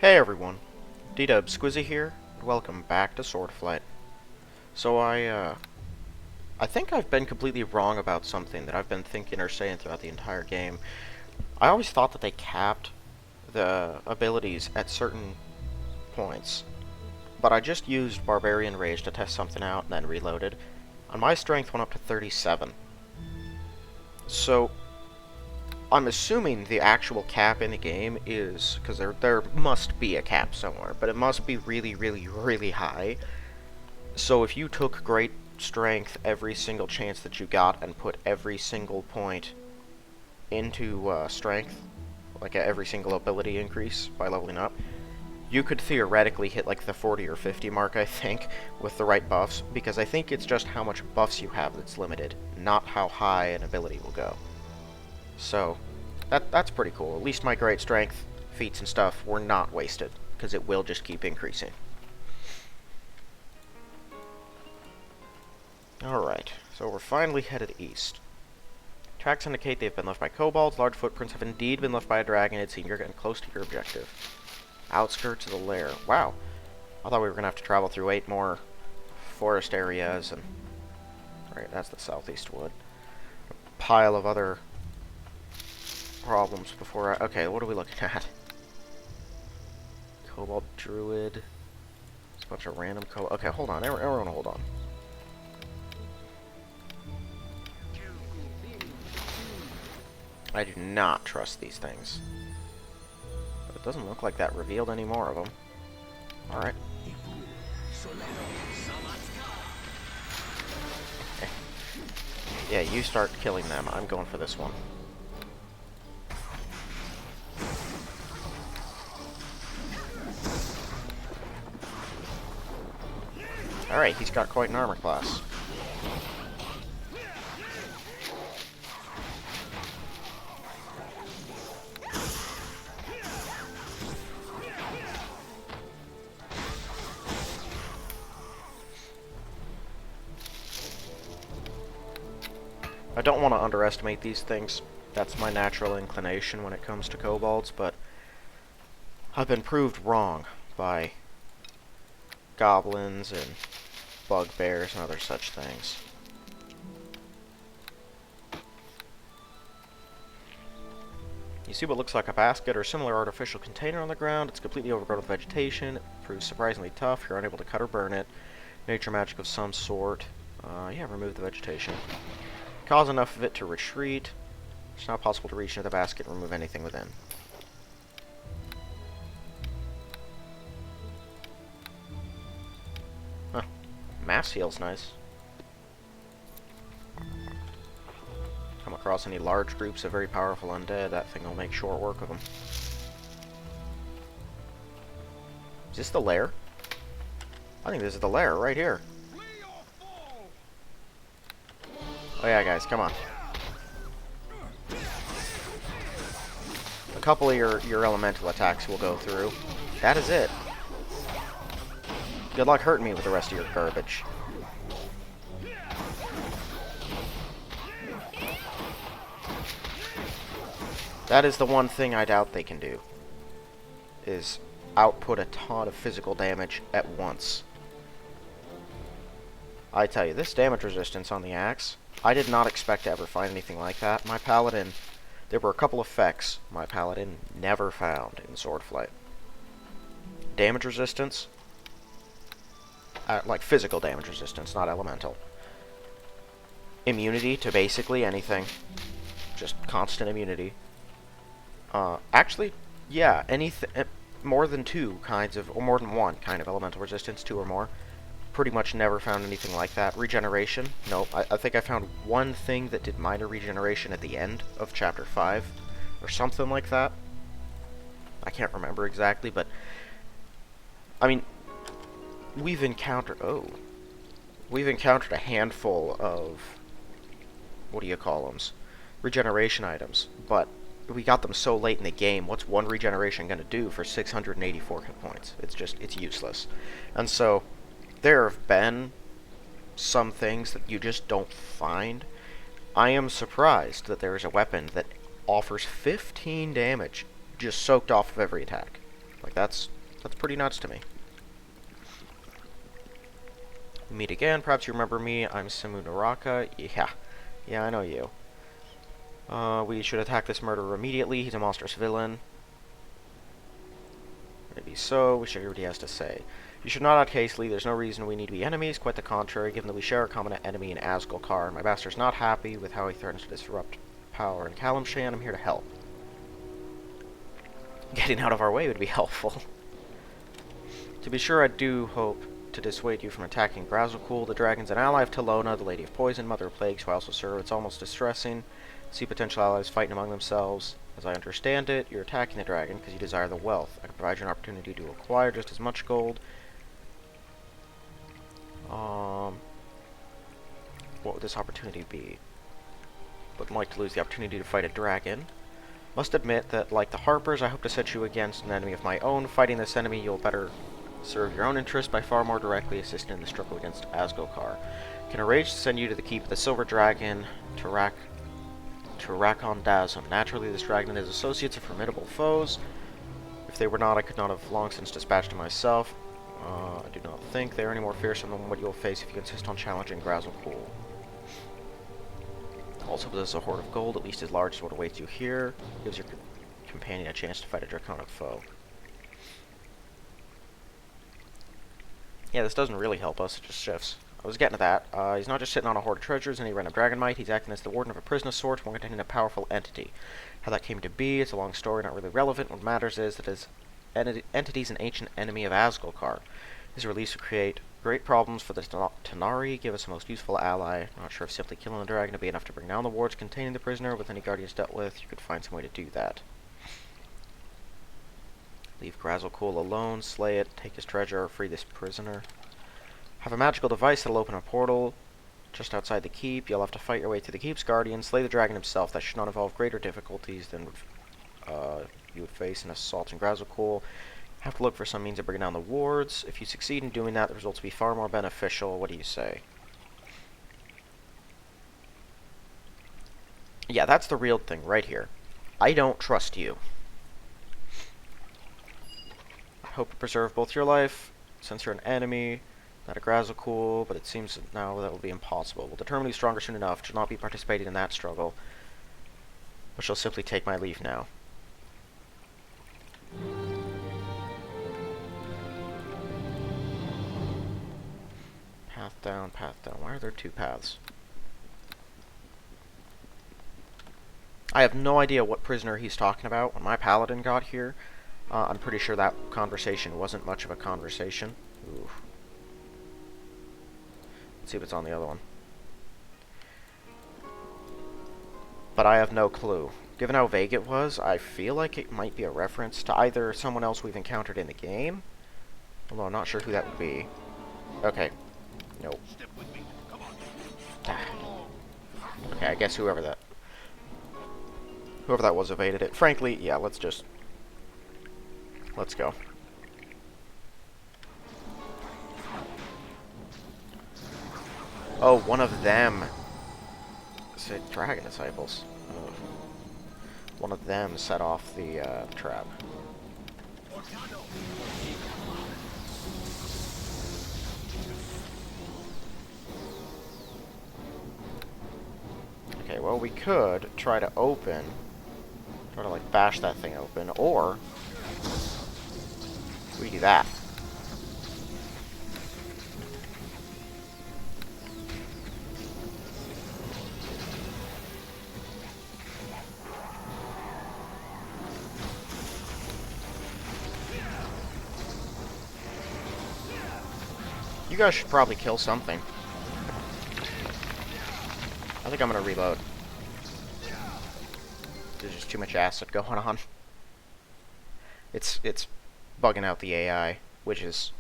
Hey everyone, D-Dub Squizzy here, and welcome back to Swordflight. So I think I've been completely wrong about something that I've been thinking or saying throughout the entire game. I always thought that they capped the abilities at certain points, but I just used Barbarian Rage to test something out and then reloaded, and my strength went up to 37. So I'm assuming the actual cap in the game is, because there must be a cap somewhere, but it must be really, really, really high. So if you took great strength every single chance that you got and put every single point into strength, like every single ability increase by leveling up, you could theoretically hit like the 40 or 50 mark, I think, with the right buffs, because I think it's just how much buffs you have that's limited, not how high an ability will go. So, that's pretty cool. At least my great strength feats and stuff were not wasted, because it will just keep increasing. Alright, so we're finally headed east. Tracks indicate they've been left by kobolds. Large footprints have indeed been left by a dragon. It seems you're getting close to your objective. Outskirts of the lair. Wow. I thought we were going to have to travel through 8 more forest areas, and... Right, that's the southeast wood. A pile of other problems before I... Okay, what are we looking at? Kobold Druid. It's a bunch of random kobold... Okay, hold on. Everyone hold on. I do not trust these things. But it doesn't look like that revealed any more of them. Alright. Okay. Yeah, you start killing them. I'm going for this one. Alright, he's got quite an armor class. I don't want to underestimate these things. That's my natural inclination when it comes to kobolds, but I've been proved wrong by goblins and bugbears and other such things. You see what looks like a basket or similar artificial container on the ground. It's completely overgrown with vegetation. It proves surprisingly tough. You're unable to cut or burn it. Nature magic of some sort. Yeah, remove the vegetation. Cause enough of it to retreat. It's not possible to reach into the basket and remove anything within. Huh. Mass heal's nice. Come across any large groups of very powerful undead, that thing will make short work of them. Is this the lair? I think this is the lair right here. Oh yeah, guys, come on. A couple of your elemental attacks will go through. That is it. Good luck hurting me with the rest of your garbage. That is the one thing I doubt they can do, is output a ton of physical damage at once. I tell you, this damage resistance on the axe, I did not expect to ever find anything like that. My paladin, there were a couple effects my paladin never found in Swordflight. Damage resistance, like physical damage resistance, not elemental. Immunity to basically anything, just constant immunity. Actually, yeah, anything, more than 2 kinds of, or more than 1 kind of elemental resistance, 2 or more. Pretty much never found anything like that. Regeneration, nope. I think I found one thing that did minor regeneration at the end of chapter 5, or something like that. I can't remember exactly, but, I mean, we've encountered a handful of, what do you call them, regeneration items, but we got them so late in the game. What's one regeneration going to do for 684 hit points? It's useless. And so there have been some things that you just don't find. I am surprised that there is a weapon that offers 15 damage just soaked off of every attack. Like, that's pretty nuts to me. We meet again. Perhaps you remember me. I'm Samu Naraka. Yeah, I know you. We should attack this murderer immediately. He's a monstrous villain. Maybe so. We should hear what he has to say. You should not act hastily. There's no reason we need to be enemies. Quite the contrary, given that we share a common enemy in Gra'azha'ukul. My master's not happy with how he threatens to disrupt power in Kalimshan. I'm here to help. Getting out of our way would be helpful. To be sure, I do hope to dissuade you from attacking Gra'azha'ukul. The dragon's an ally of Talona, the Lady of Poison, Mother of Plagues, who I also serve. It's almost distressing to see potential allies fighting among themselves. As I understand it, you're attacking the dragon because you desire the wealth. I can provide you an opportunity to acquire just as much gold. What would this opportunity be? Wouldn't like to lose the opportunity to fight a dragon. Must admit that, like the Harpers, I hope to set you against an enemy of my own. Fighting this enemy, you'll better serve your own interests by far more directly assisting in the struggle against Gra'azha'ukul. Can arrange to send you to the keep of the Silver Dragon, to Rakon Dazum. Naturally, this dragon and his associates are formidable foes. If they were not, I could not have long since dispatched them myself. I do not think they are any more fearsome than what you will face if you insist on challenging Gra'azha'ukul. Also possesses a hoard of gold, at least as large as what awaits you here. Gives your companion a chance to fight a draconic foe. Yeah, this doesn't really help us, it just shifts. I was getting to that. He's not just sitting on a hoard of treasures and any random dragon might, he's acting as the warden of a prison of sorts, one containing a powerful entity. How that came to be, it's a long story, not really relevant. What matters is that his entity's an ancient enemy of Gra'azha'ukul. His release would create great problems for the Tanari, give us a most useful ally. Not sure if simply killing the dragon would be enough to bring down the wards containing the prisoner. With any guardians dealt with, you could find some way to do that. Leave Gra'azha'ukul alone, slay it, take his treasure, or free this prisoner. Have a magical device that'll open a portal just outside the keep. You'll have to fight your way through the keep's guardian, slay the dragon himself. That should not involve greater difficulties than you would face in assaulting Gra'azha'ukul. Have to look for some means of bringing down the wards. If you succeed in doing that, the results will be far more beneficial. What do you say? Yeah, that's the real thing right here. I don't trust you. I hope to preserve both your life, since you're an enemy, not a Gra'azha'ukul, but it seems now that will be impossible. We'll determine who's stronger soon enough. Shall not be participating in that struggle, but shall simply take my leave now. Path down, path down. Why are there two paths? I have no idea what prisoner he's talking about. When my paladin got here, I'm pretty sure that conversation wasn't much of a conversation. Ooh. Let's see what's on the other one. But I have no clue. Given how vague it was, I feel like it might be a reference to either someone else we've encountered in the game, although I'm not sure who that would be. Okay. Nope. Okay, I guess whoever that was evaded it. Frankly, yeah, let's go. Oh, one of them. Say dragon disciples. Oh. One of them set off the trap. Okay, well, we could try to like bash that thing open, or we do that. You guys should probably kill something. I think I'm gonna reload. There's just too much acid going on. It's bugging out the AI, which is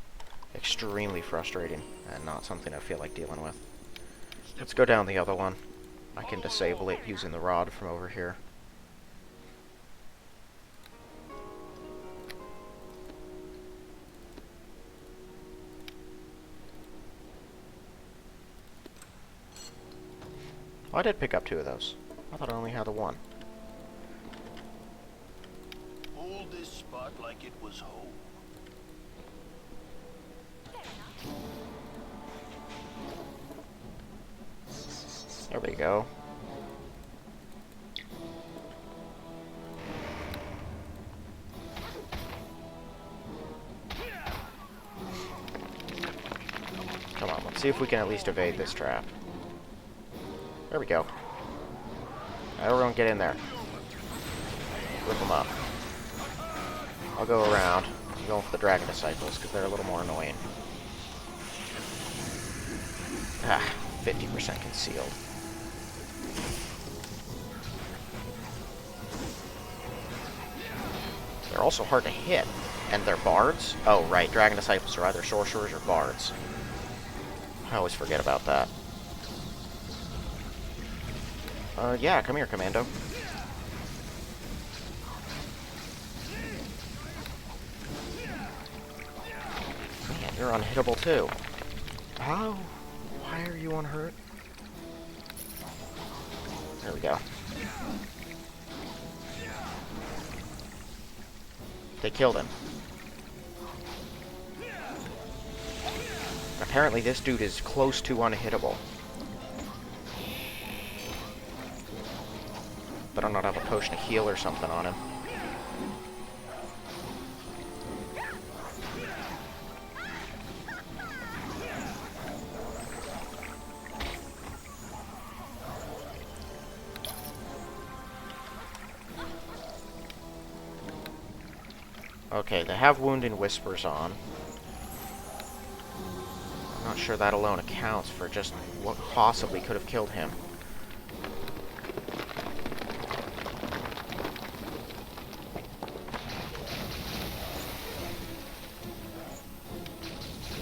extremely frustrating and not something I feel like dealing with. Let's go down the other one. I can disable it using the rod from over here. Oh, I did pick up 2 of those. I thought I only had the 1. Hold this spot like it was home. There we go. Come on, let's see if we can at least evade this trap. There we go. Everyone get in there. Rip them up. I'll go around. I'm going for the Dragon Disciples, because they're a little more annoying. Ah, 50% concealed. They're also hard to hit. And they're bards? Oh, right. Dragon Disciples are either sorcerers or bards. I always forget about that. Yeah, come here, Commando. Man, you're unhittable too. How? Why are you unhurt? There we go. They killed him. Apparently this dude is close to unhittable. Better not have a potion of heal or something on him. Okay, they have Wounding Whispers on. I'm not sure that alone accounts for just what possibly could have killed him.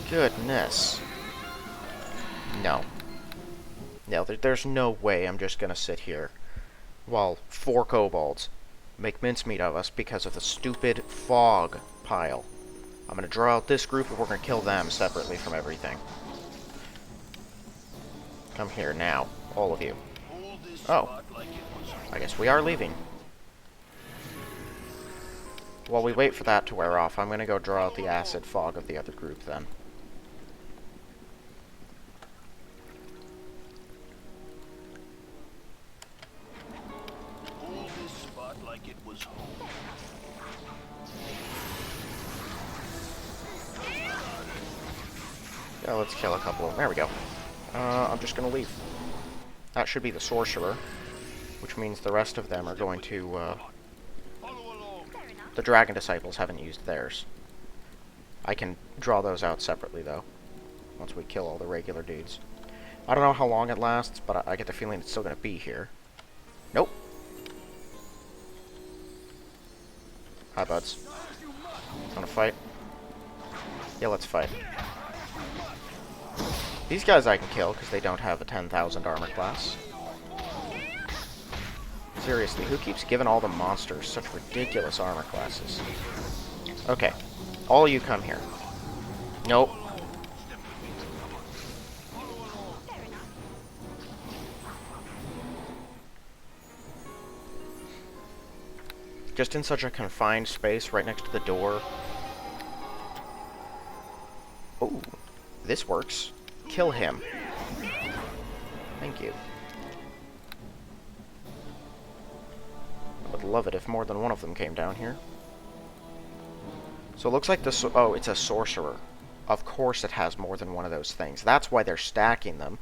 Goodness. No. No, there's no way I'm just gonna sit here while 4 kobolds make mincemeat of us because of the stupid fog pile. I'm gonna draw out this group and we're gonna kill them separately from everything. Come here now, all of you. Oh, I guess we are leaving. While we wait for that to wear off, I'm gonna go draw out the acid fog of the other group then. Yeah, let's kill a couple of them. There we go. I'm just gonna leave. That should be the sorcerer, which means the rest of them are going to, the Dragon Disciples haven't used theirs. I can draw those out separately, though, once we kill all the regular dudes. I don't know how long it lasts, but I get the feeling it's still gonna be here. Nope. Hi, buds. Wanna fight? Yeah, let's fight. These guys I can kill, because they don't have a 10,000 armor class. Seriously, who keeps giving all the monsters such ridiculous armor classes? Okay. All you come here. Nope. Just in such a confined space right next to the door. Oh, this works. Kill him. Thank you. I would love it if more than one of them came down here. So it looks like this. Oh, it's a sorcerer. Of course it has more than one of those things. That's why they're stacking them.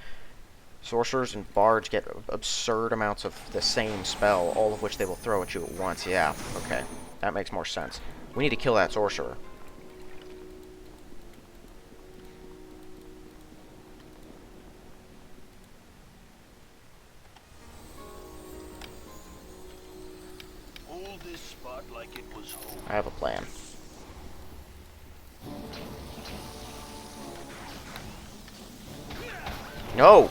Sorcerers and bards get absurd amounts of the same spell, all of which they will throw at you at once. Yeah, okay. That makes more sense. We need to kill that sorcerer. Like it was home. I have a plan. No!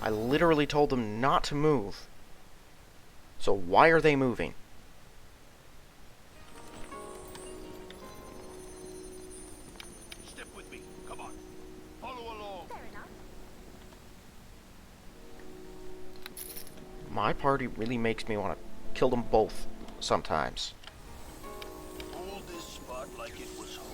I literally told them not to move. So why are they moving? Step with me. Come on. Follow along. Fair enough. My party really makes me want to kill them both sometimes. like it was home.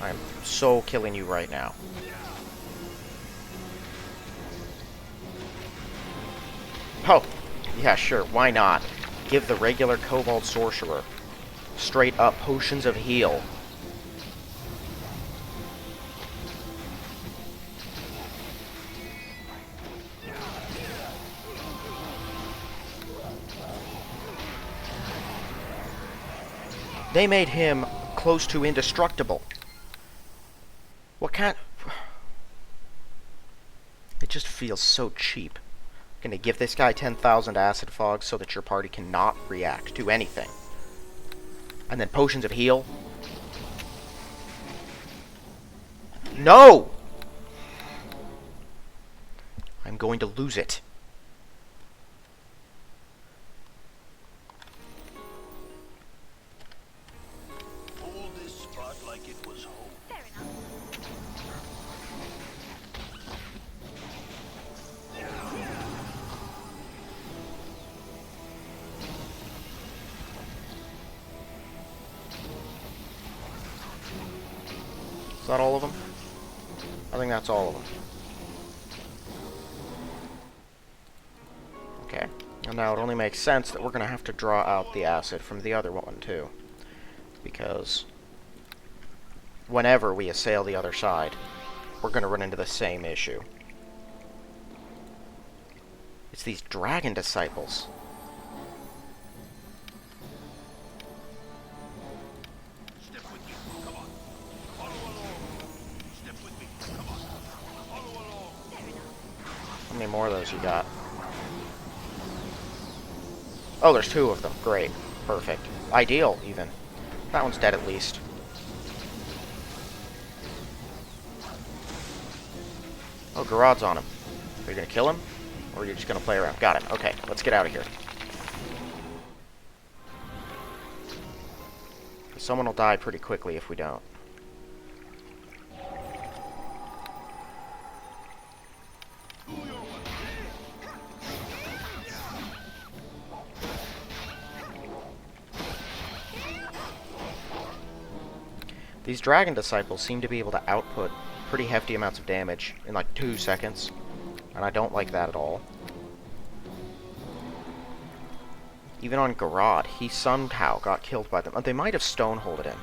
I'm so killing you right now. Oh, yeah, sure, why not? Give the regular Kobold Sorcerer straight up potions of heal. They made him close to indestructible. What kind... It just feels so cheap. Gonna give this guy 10,000 acid fogs so that your party cannot react to anything. And then potions of heal. No! I'm going to lose it. Hold this spot like it was home. Fair enough. Is that all of them? I think that's all of them. Okay. And now it only makes sense that we're going to have to draw out the acid from the other one, too. Because whenever we assail the other side, we're going to run into the same issue. It's these dragon disciples. Step with me. Come on. Follow along. Step with me. Come on. Follow along. Fair enough. How many more of those you got? Oh, there's 2 of them. Great. Perfect. Ideal, even. That one's dead at least. Oh, Garrod's on him. Are you gonna kill him? Or are you just gonna play around? Got him. Okay, let's get out of here. Someone will die pretty quickly if we don't. These dragon disciples seem to be able to output pretty hefty amounts of damage in like 2 seconds, and I don't like that at all. Even on Garrod, he somehow got killed by them. They might have stoneholded him.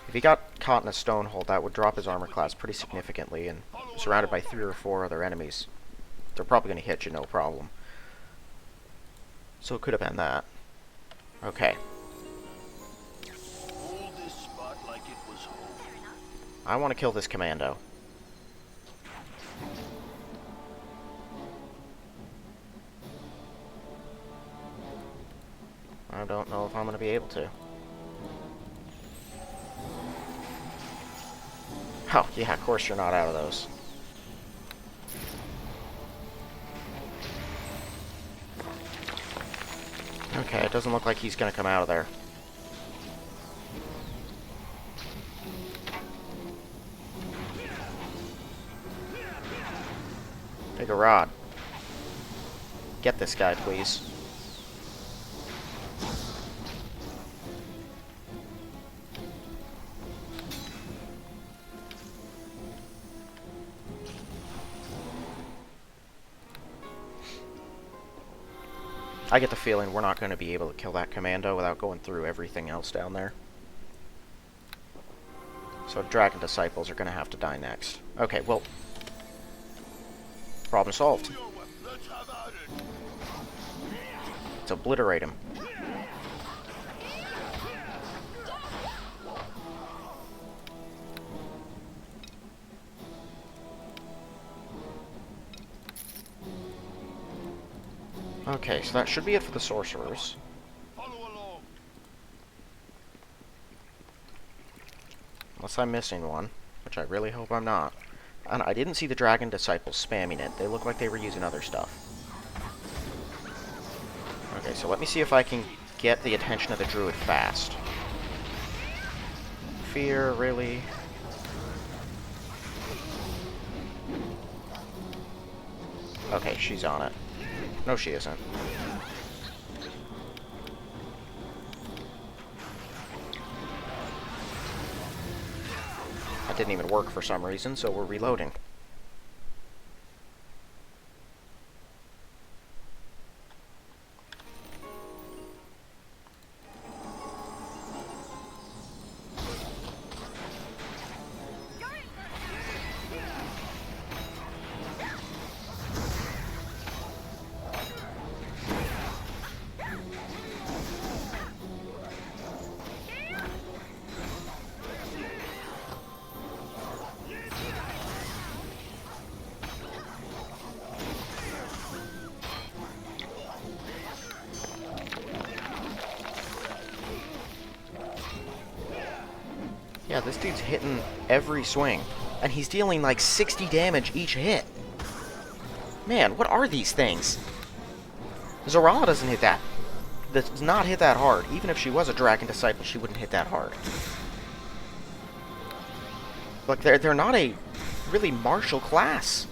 If he got caught in a stonehold, that would drop his armor class pretty significantly, and surrounded by 3 or 4 other enemies, they're probably going to hit you no problem. So it could have been that. Okay. Hold this spot like it was home. Fair enough. I want to kill this commando. I don't know if I'm going to be able to. Oh, yeah, of course you're not out of those. Okay, it doesn't look like he's going to come out of there. Take a rod. Get this guy, please. I get the feeling we're not going to be able to kill that commando without going through everything else down there. So dragon disciples are going to have to die next. Okay, well, problem solved. Pull your weapon. Let's have at it. Let's obliterate him. Okay, so that should be it for the sorcerers. Follow along. Unless I'm missing one, which I really hope I'm not. And I didn't see the dragon disciples spamming it. They look like they were using other stuff. Okay, so let me see if I can get the attention of the druid fast. Fear, really? Okay, she's on it. No, she isn't. That didn't even work for some reason, so we're reloading. Yeah, this dude's hitting every swing, and he's dealing like 60 damage each hit. Man, what are these things? Zorala doesn't hit that. Does not hit that hard. Even if she was a Dragon Disciple, she wouldn't hit that hard. Like, they're not a really martial class.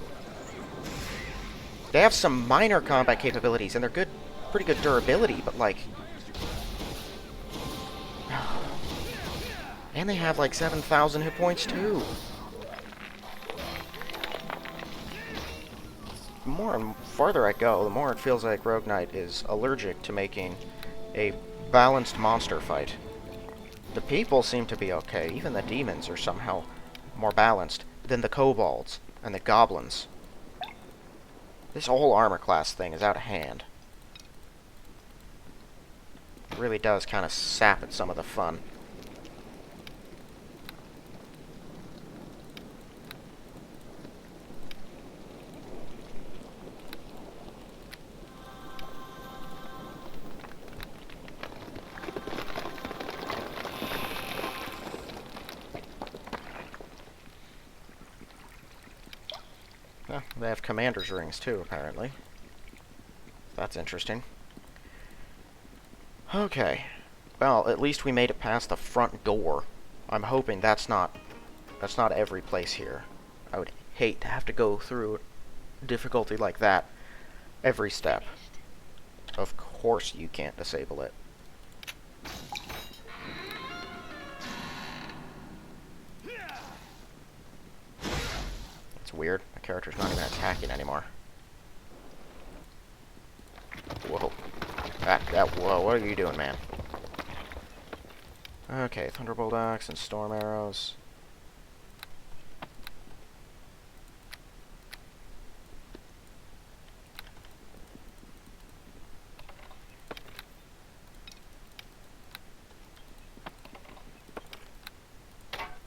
They have some minor combat capabilities, and they're good, pretty good durability, but like... And they have like 7,000 hit points too. The more and farther I go, the more it feels like Rogue Knight is allergic to making a balanced monster fight. The people seem to be okay. Even the demons are somehow more balanced than the kobolds and the goblins. This whole armor class thing is out of hand. It really does kind of sap at some of the fun. They have commander's rings too, apparently. That's interesting. Okay. Well, at least we made it past the front door. I'm hoping that's not every place here. I would hate to have to go through difficulty like that every step. Of course you can't disable it. It's weird. My character's not even attacking anymore. Whoa. Whoa, what are you doing, man? Okay, Thunderbolt Axe and Storm Arrows.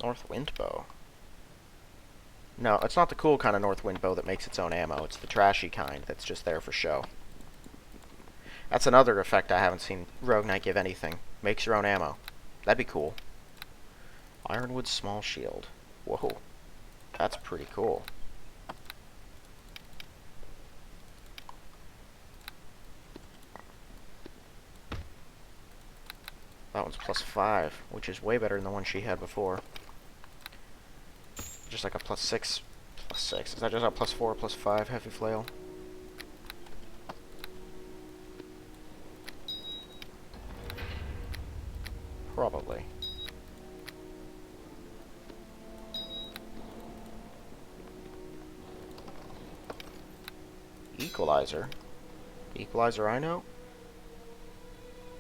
North Wind Bow. No, it's not the cool kind of North Wind Bow that makes its own ammo. It's the trashy kind that's just there for show. That's another effect I haven't seen Rogue Knight give anything. Makes your own ammo. That'd be cool. Ironwood Small Shield. Whoa. That's pretty cool. That one's +5, which is way better than the one she had before. Just like a +6. +6. Is that just a +4, +5 heavy flail? Probably. Equalizer. The Equalizer I know.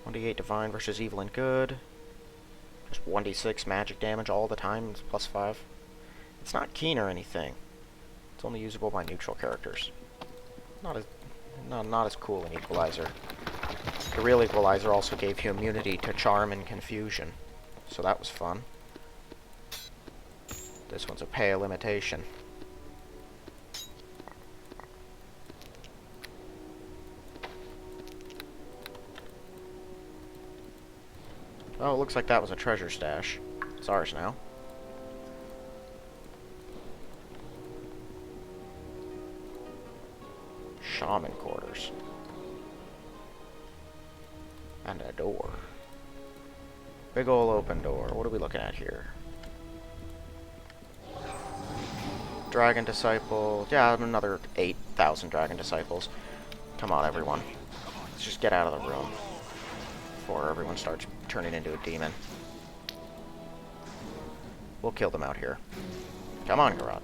1d8 Divine versus Evil and Good. Just 1d6 magic damage all the time. It's +5. It's not keen or anything. It's only usable by neutral characters. Not as cool an Equalizer. The real Equalizer also gave you immunity to Charm and Confusion, so that was fun. This one's a pale imitation. Oh, it looks like that was a treasure stash. It's ours now. Shaman quarters. And a door. Big ol' open door. What are we looking at here? Dragon Disciple. Yeah, another 8,000 Dragon Disciples. Come on, everyone. Let's just get out of the room before everyone starts turning into a demon. We'll kill them out here. Come on, Garad.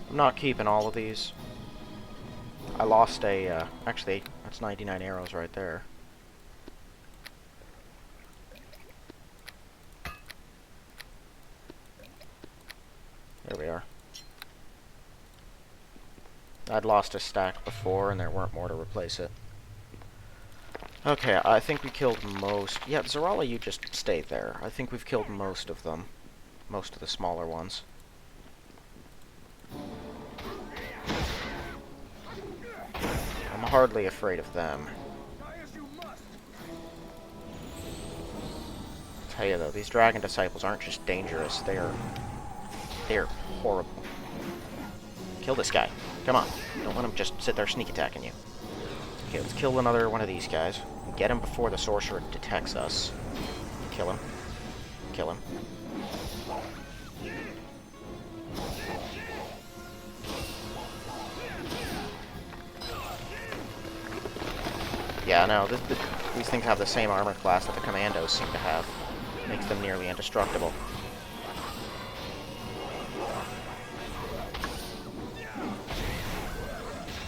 I'm not keeping all of these. I lost a, actually, that's 99 arrows right there. There we are. I'd lost a stack before, and there weren't more to replace it. Okay, I think we killed most... Yeah, Zarala, you just stayed there. I think we've killed most of them. Most of the smaller ones. I'm hardly afraid of them. I tell you though, these Dragon Disciples aren't just dangerous, they're horrible. Kill this guy. Come on. Don't let him just sit there sneak attacking you. Okay, let's kill another one of these guys. Get him before the sorcerer detects us. Kill him. Kill him. Yeah, no, these things have the same armor class that the commandos seem to have. Makes them nearly indestructible.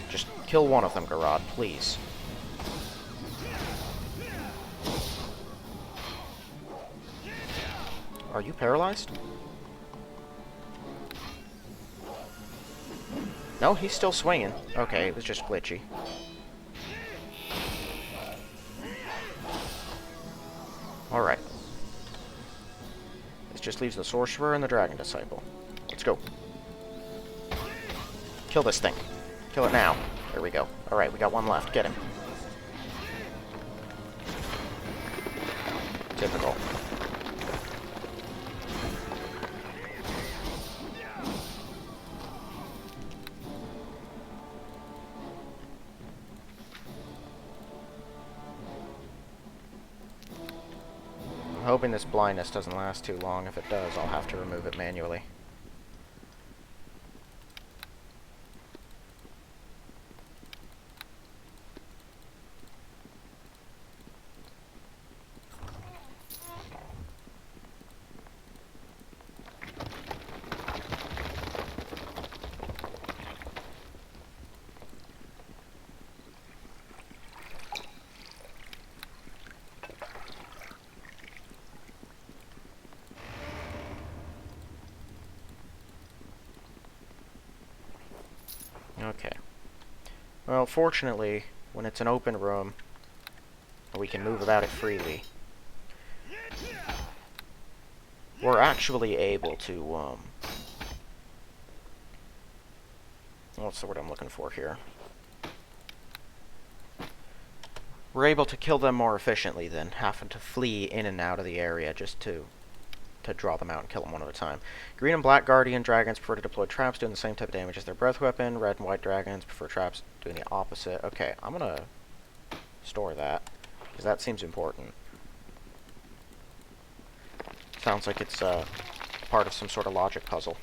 Just kill one of them, Garad, please. Are you paralyzed? No, he's still swinging. Okay, it was just glitchy. Alright. This just leaves the Sorcerer and the Dragon Disciple. Let's go. Kill this thing. Kill it now. There we go. Alright, we got one left. Get him. Typical. I'm hoping this blindness doesn't last too long. If it does, I'll have to remove it manually. Okay. Well, fortunately, when it's an open room, we can move about it freely. We're actually able to, what's the word I'm looking for here? We're able to kill them more efficiently than having to flee in and out of the area just to draw them out and kill them one at a time. Green and black guardian dragons prefer to deploy traps doing the same type of damage as their breath weapon. Red and white dragons prefer traps doing the opposite. Okay, I'm gonna store that, because that seems important. Sounds like it's part of some sort of logic puzzle.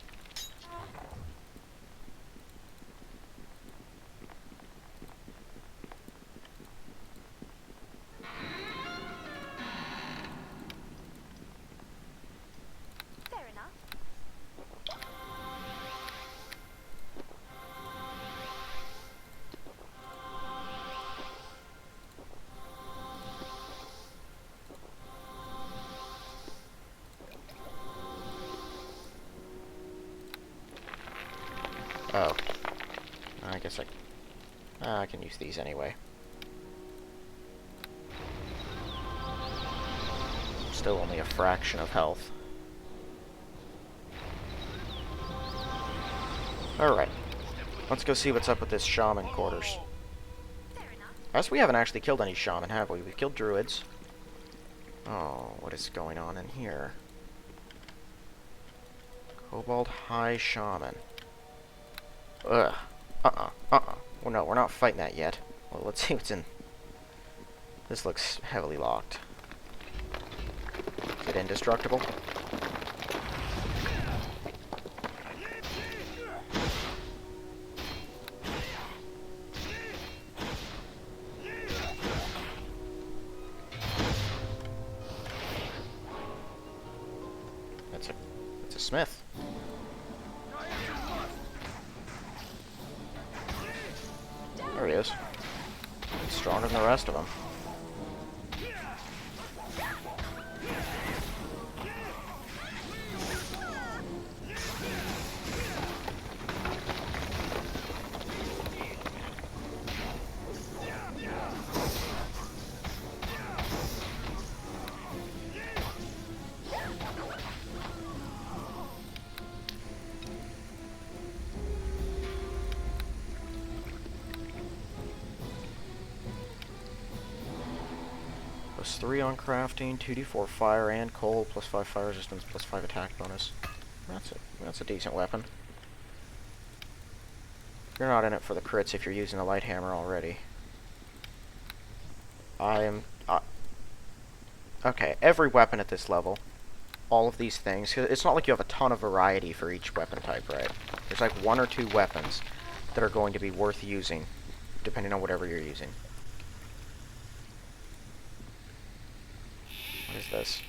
Fair enough. Oh. I guess I can use these anyway. Still only a fraction of health. Alright, let's go see what's up with this shaman quarters. Fair enough. I guess we haven't actually killed any shaman, have we? We've killed druids. Oh, what is going on in here? Kobold High Shaman. Ugh. Well, no, we're not fighting that yet. Well, let's see what's in... This looks heavily locked. Is it indestructible? It's a smith. There he is. He's stronger than the rest of them. +3 on crafting, 2d4 fire and cold, +5 fire resistance, +5 attack bonus. That's a decent weapon. You're not in it for the crits if you're using the light hammer already. Okay, every weapon at this level, all of these things, 'cause it's not like you have a ton of variety for each weapon type, right? There's like 1 or 2 weapons that are going to be worth using, depending on whatever you're using. What is this?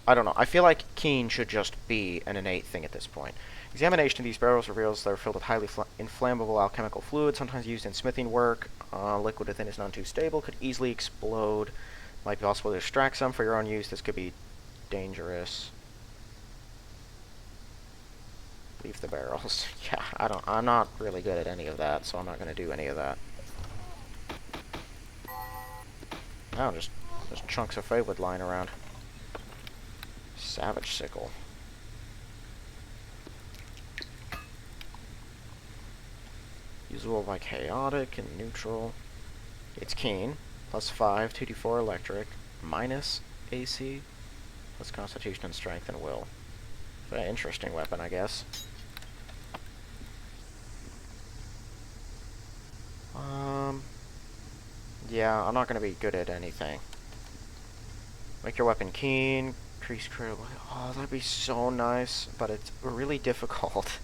I don't know. I feel like Keen should just be an innate thing at this point. Examination of these barrels reveals they're filled with highly inflammable alchemical fluid, sometimes used in smithing work. Liquid within is none too stable, could easily explode. Might be possible to extract some for your own use. This could be dangerous. Leave the barrels. Yeah, I'm not really good at any of that, so I'm not going to do any of that. Oh, just chunks of feywood lying around. Savage sickle. Usable by chaotic and neutral. It's keen. +5, 2d4 electric. Minus AC. Plus constitution and strength and will. Very interesting weapon, I guess. Yeah, I'm not going to be good at anything. Make your weapon keen. Increase critical. Oh, that'd be so nice, but it's really difficult.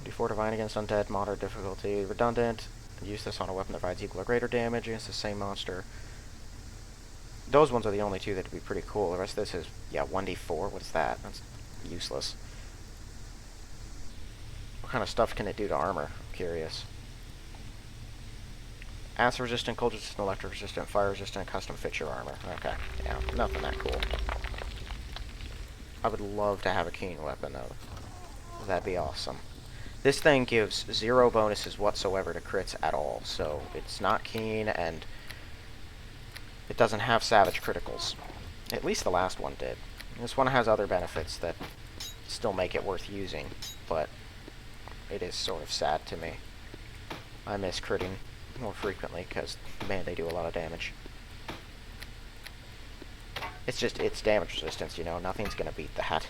D4 divine against undead, moderate difficulty, redundant. Use this on a weapon that provides equal or greater damage against the same monster. Those ones are the only two that'd be pretty cool. The rest of this is, yeah, 1d4. What's that? That's useless. What kind of stuff can it do to armor? I'm curious. Acid resistant, cold resistant, electric resistant, fire resistant, custom fit your armor. Okay, yeah, nothing that cool. I would love to have a keen weapon though. That'd be awesome. This thing gives 0 bonuses whatsoever to crits at all, so it's not keen and it doesn't have savage criticals. At least the last one did. This one has other benefits that still make it worth using, but it is sort of sad to me. I miss critting more frequently because, man, they do a lot of damage. It's just, it's damage resistance, you know, nothing's gonna beat that.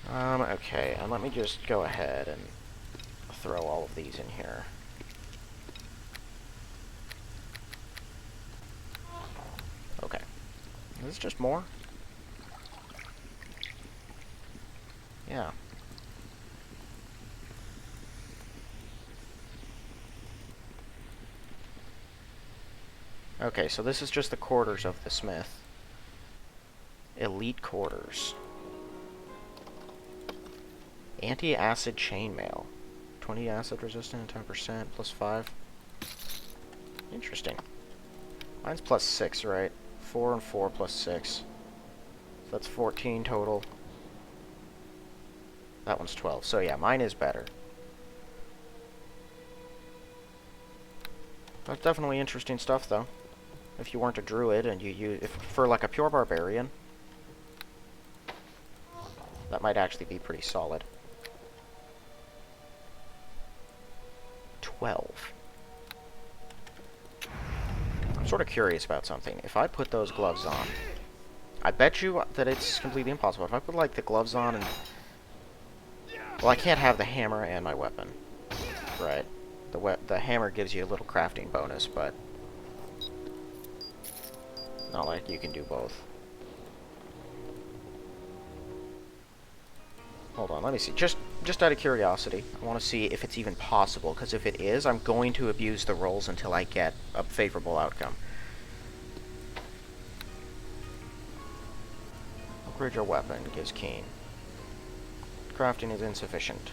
Okay, and let me just go ahead and throw all of these in here. Okay. Is this just more? Yeah. Okay, so this is just the quarters of the smith. Elite quarters. Anti-acid chainmail. 20 acid resistant, 10%, +5. Interesting. Mine's +6, right? 4 and 4 +6. So that's 14 total. That one's 12. So yeah, mine is better. That's definitely interesting stuff, though. if you weren't a druid and you use, if for like a pure barbarian, that might actually be pretty solid. 12. I'm sort of curious about something. If I put those gloves on, I bet you that it's completely impossible. If I put like the gloves on and, well, I can't have the hammer and my weapon, right? The hammer gives you a little crafting bonus, but not like you can do both. Hold on, let me see. Just out of curiosity, I want to see if it's even possible, because if it is, I'm going to abuse the rolls until I get a favorable outcome. Upgrade your weapon, gives keen. Crafting is insufficient.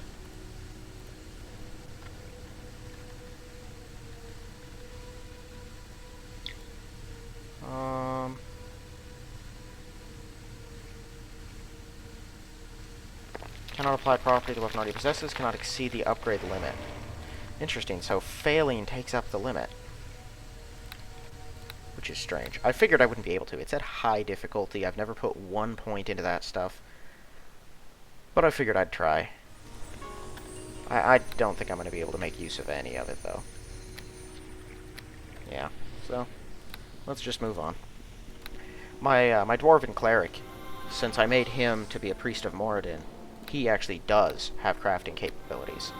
Cannot apply property the weapon already possesses, cannot exceed the upgrade limit. Interesting, so failing takes up the limit. Which is strange. I figured I wouldn't be able to. It's at high difficulty. I've never put 1 point into that stuff. But I figured I'd try. I don't think I'm going to be able to make use of any of it, though. Yeah, so let's just move on. My Dwarven Cleric, since I made him to be a Priest of Moradin, he actually does have crafting capabilities.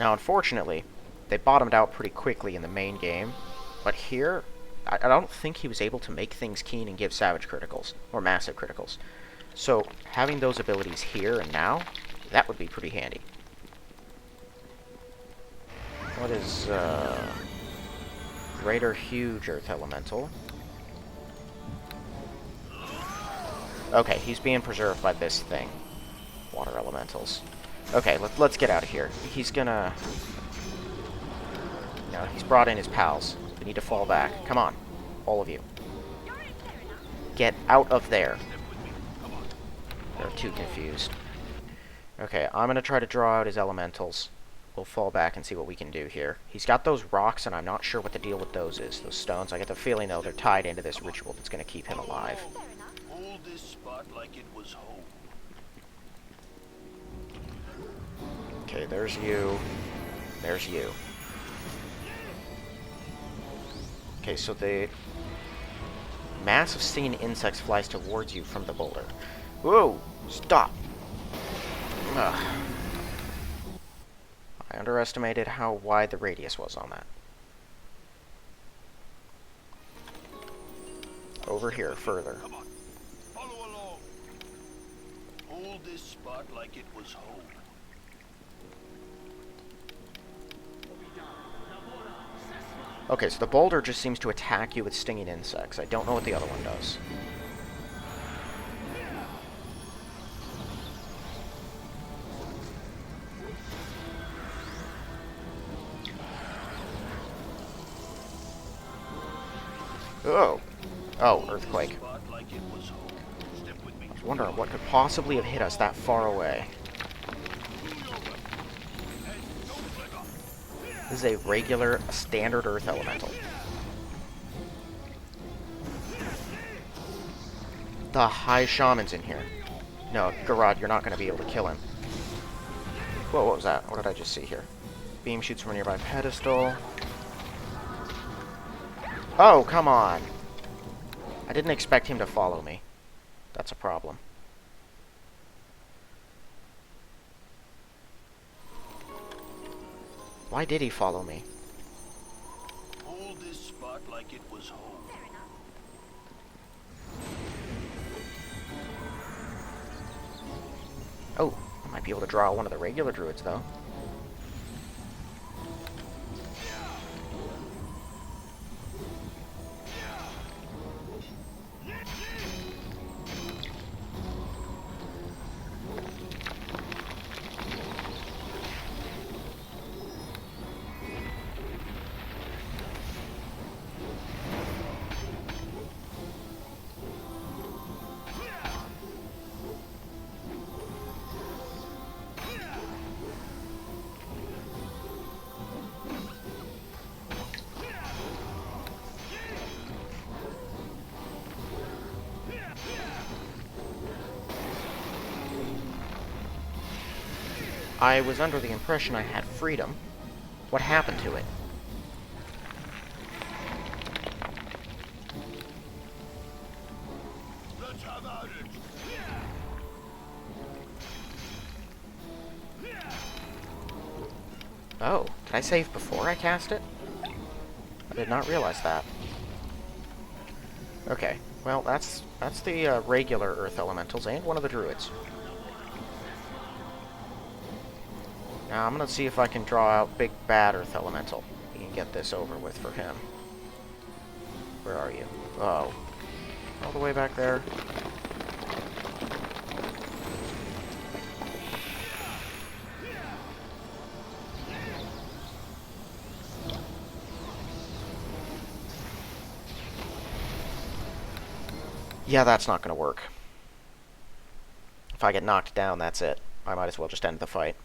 Now, unfortunately, they bottomed out pretty quickly in the main game, but here, I don't think he was able to make things keen and give savage criticals, or massive criticals. So, having those abilities here and now, that would be pretty handy. What is, Greater Huge Earth Elemental? Okay, he's being preserved by this thing. Water elementals. Okay, let's get out of here. He's gonna... No, he's brought in his pals. We need to fall back. Come on, all of you. Get out of there. They're too confused. Okay, I'm gonna try to draw out his elementals. We'll fall back and see what we can do here. He's got those rocks, and I'm not sure what the deal with those is. Those stones. I get the feeling, though, they're tied into this ritual that's gonna keep him alive. Hold this spot like it was home. Okay, there's you. There's you. Okay, so the mass of stinging insects flies towards you from the boulder. Whoa! Stop! Ugh. I underestimated how wide the radius was on that. Over here, further. Come on, follow along. Hold this spot like it was home. Okay, so the boulder just seems to attack you with stinging insects. I don't know what the other one does. Oh. Oh, earthquake. I was wondering what could possibly have hit us that far away. This is a regular, standard earth elemental. The high shaman's in here. No, Garad, you're not going to be able to kill him. Whoa, what was that? What did I just see here? Beam shoots from a nearby pedestal. Oh, come on! I didn't expect him to follow me. That's a problem. Why did he follow me? Hold this spot like it was home. Oh, I might be able to draw one of the regular druids, though. I was under the impression I had freedom. What happened to it? Let's have at it. Oh, did I save before I cast it? I did not realize that. Okay, well, that's the regular Earth Elementals and one of the Druids. Now I'm gonna see if I can draw out Big Bad Earth Elemental. We can get this over with for him. Where are you? Oh. All the way back there. Yeah, that's not gonna work. If I get knocked down, that's it. I might as well just end the fight.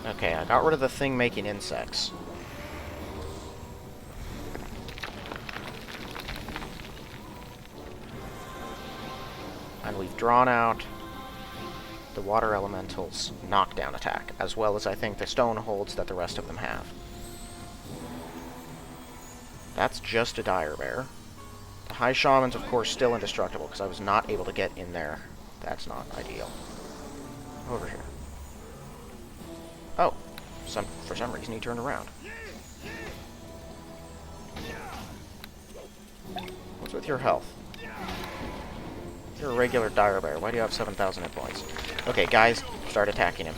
Okay, I got rid of the thing making insects. And we've drawn out the Water Elemental's knockdown attack, as well as I think the stone holds that the rest of them have. That's just a Dire Bear. The High Shaman's, of course, still indestructible, because I was not able to get in there. That's not ideal. Over here. Oh, for some reason he turned around. What's with your health? You're a regular Dire Bear. Why do you have 7,000 hit points? Okay, guys, start attacking him.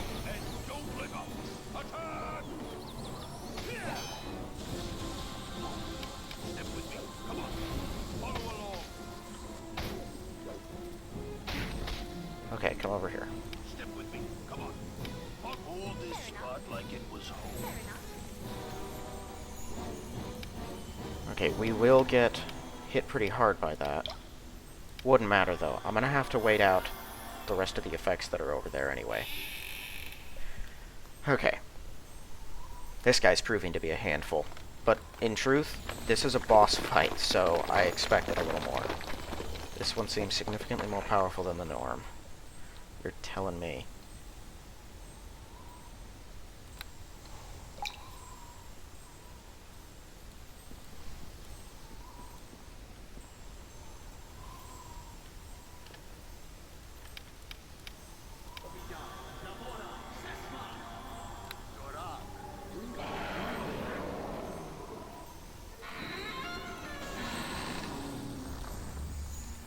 Don't let up. Attack! Step with me. Come on. Follow along. Okay, come over here. Step with me. Come on. Hold this spot like it was home. Fair enough. Okay, we will get hit pretty hard by that. Wouldn't matter, though. I'm gonna have to wait out the rest of the effects that are over there anyway. Okay. This guy's proving to be a handful. But in truth, this is a boss fight, so I expected a little more. This one seems significantly more powerful than the norm. You're telling me.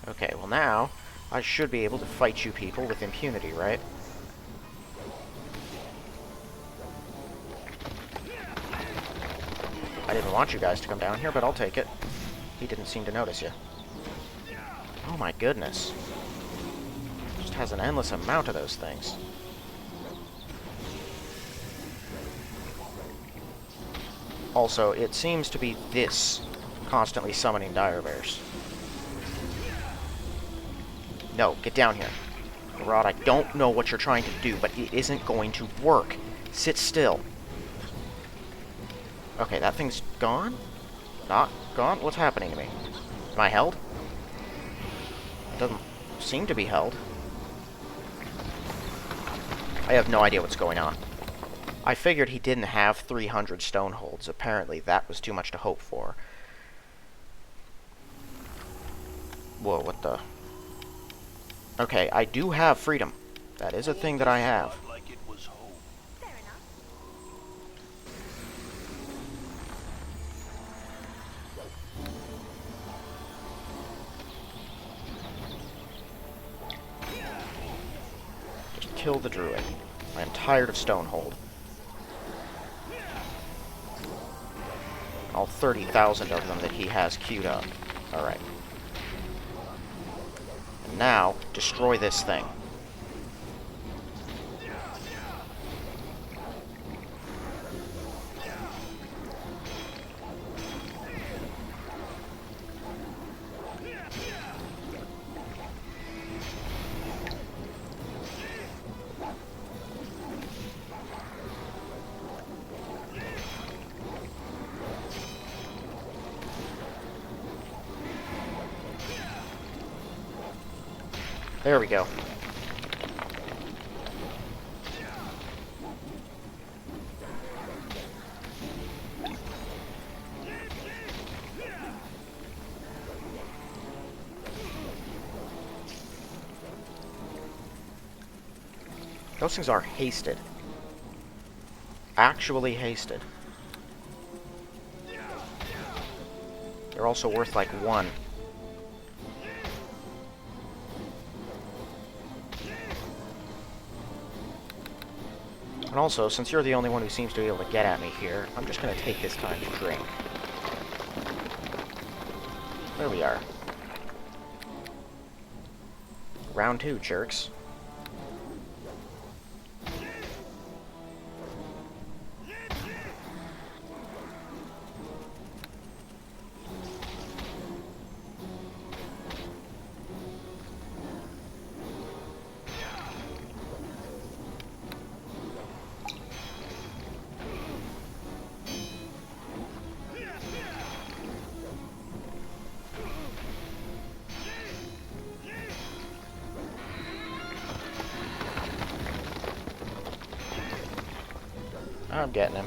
Okay, well now, I should be able to fight you people with impunity, right? I didn't want you guys to come down here, but I'll take it. He didn't seem to notice you. Oh my goodness. Just has an endless amount of those things. Also, it seems to be this constantly summoning Dire Bears. No, get down here. Rod, I don't know what you're trying to do, but it isn't going to work. Sit still. Okay, that thing's gone? Not gone? What's happening to me? Am I held? It doesn't seem to be held. I have no idea what's going on. I figured he didn't have 300 stone holds. Apparently that was too much to hope for. Whoa, what the... Okay, I do have freedom. That is a thing that I have. Like it was home. Fair enough. Just kill the druid. I am tired of Stonehold. All 30,000 of them that he has queued up. Alright. Now, destroy this thing. There we go. Those things are hasted. Actually hasted. They're also worth like 1. And also, since you're the only one who seems to be able to get at me here, I'm just going to take this time to drink. There we are. Round 2, jerks. I'm getting him.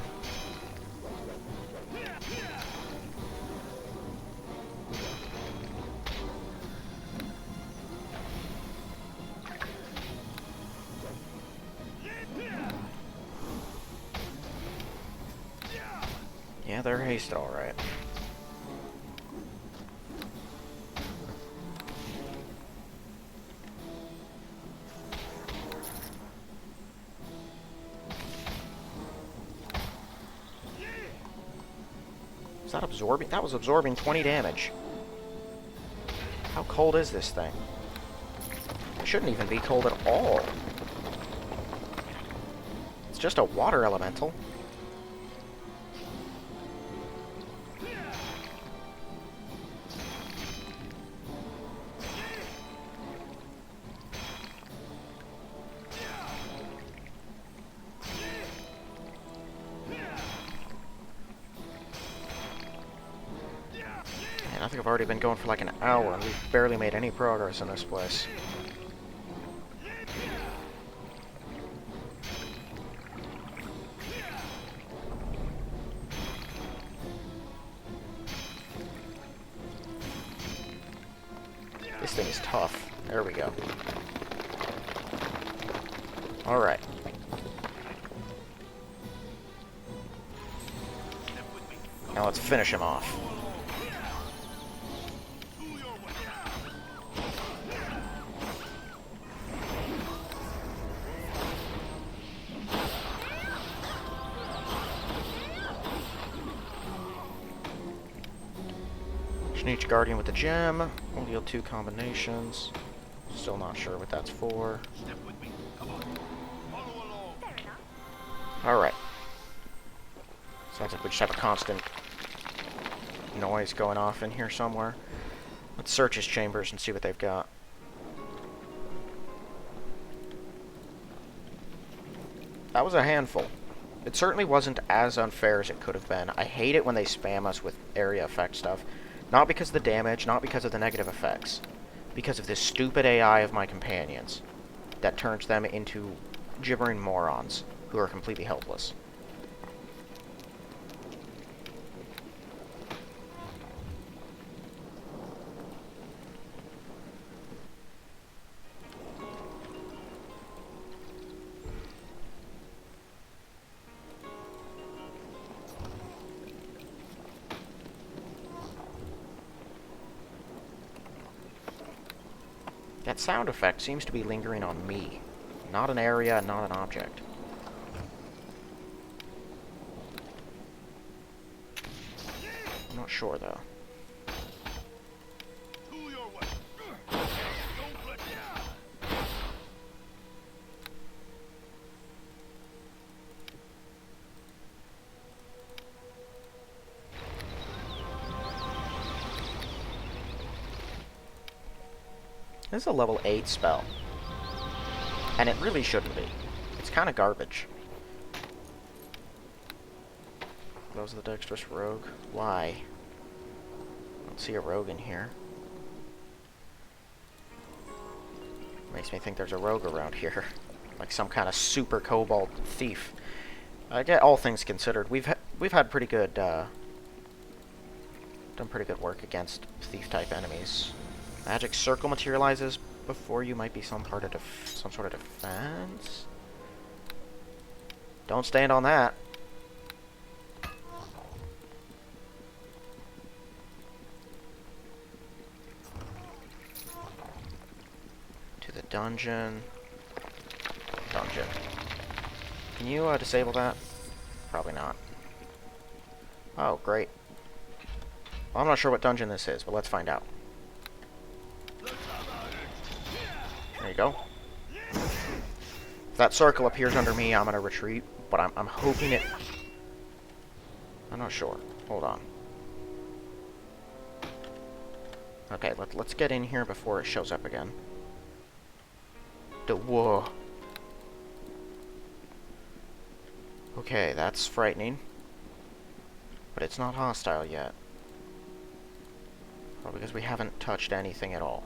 Yeah, they're hasted all right. Is that absorbing? That was absorbing 20 damage. How cold is this thing? It shouldn't even be cold at all. It's just a water elemental. I think I've already been going for like an hour, and we've barely made any progress in this place. This thing is tough. There we go. Alright. Now let's finish him off. Each Guardian with the gem. We'll deal 2 combinations. Still not sure what that's for. Alright. Sounds like we just have a constant noise going off in here somewhere. Let's search his chambers and see what they've got. That was a handful. It certainly wasn't as unfair as it could have been. I hate it when they spam us with area effect stuff. Not because of the damage, not because of the negative effects. Because of this stupid AI of my companions that turns them into gibbering morons who are completely helpless. That sound effect seems to be lingering on me, not an area, not an object. I'm not sure, though. To your way. Don't let This is a level 8 spell. And it really shouldn't be. It's kind of garbage. Close the dexterous rogue. Why? I don't see a rogue in here. Makes me think there's a rogue around here. Like some kind of super kobold thief. I get all things considered. We've had pretty good, done pretty good work against thief-type enemies. Magic circle materializes before you might be some sort of defense. Don't stand on that. To the dungeon. Dungeon. Can you disable that? Probably not. Oh, great. Well, I'm not sure what dungeon this is, but let's find out. There you go. If that circle appears under me, I'm gonna retreat, but I'm hoping it... I'm not sure. Hold on. Okay, let's get in here before it shows up again. Whoa. Okay, that's frightening. But it's not hostile yet. Well, because we haven't touched anything at all.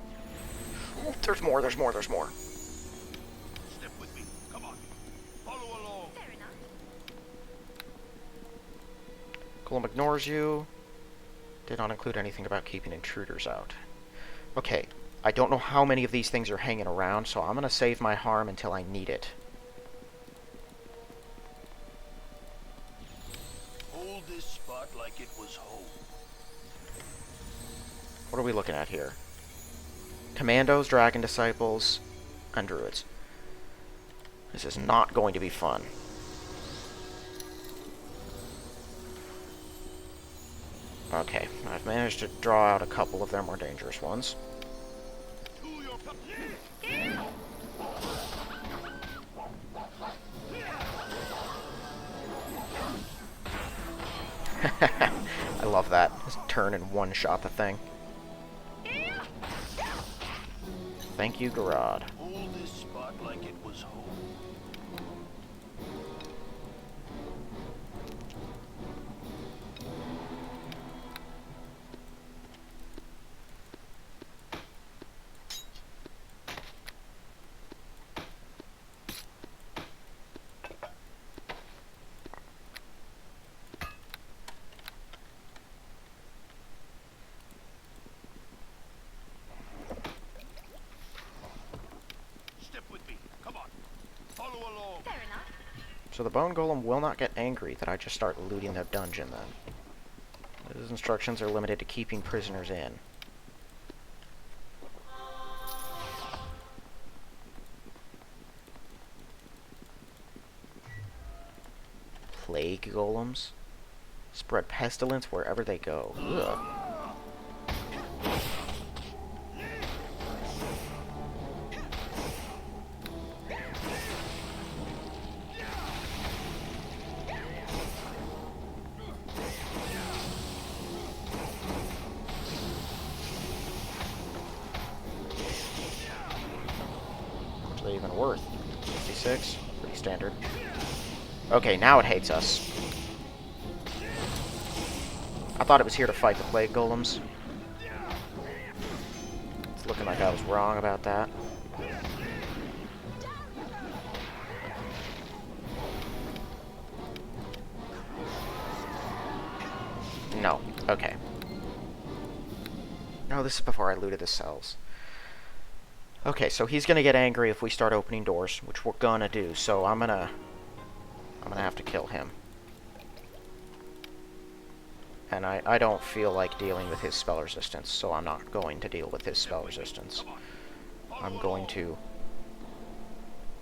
Oh, there's more, there's more, there's more. Step with me. Come on. Follow along. Fair enough. Colum ignores you. Did not include anything about keeping intruders out. Okay, I don't know how many of these things are hanging around, so I'm gonna save my harm until I need it. Hold this spot like it was home. What are we looking at here? Commandos, Dragon Disciples, and Druids. This is not going to be fun. Okay, I've managed to draw out a couple of their more dangerous ones. To your I love that. Just turn and one-shot the thing. Thank you, Garad. Hold this spot like it was home. Step with me. Come on. Follow along. Fair enough. So the Bone Golem will not get angry that I just start looting the dungeon, then. His instructions are limited to keeping prisoners in. Plague Golems? Spread pestilence wherever they go. Ugh. How much are they even worth? 56? Pretty standard. Okay, now it hates us. I thought it was here to fight the Plague Golems. It's looking like I was wrong about that. No. Okay. No, this is before I looted the cells. Okay, so he's gonna get angry if we start opening doors, which we're gonna do, so I'm gonna have to kill him. And I don't feel like dealing with his spell resistance, so I'm not going to deal with his spell resistance. I'm going to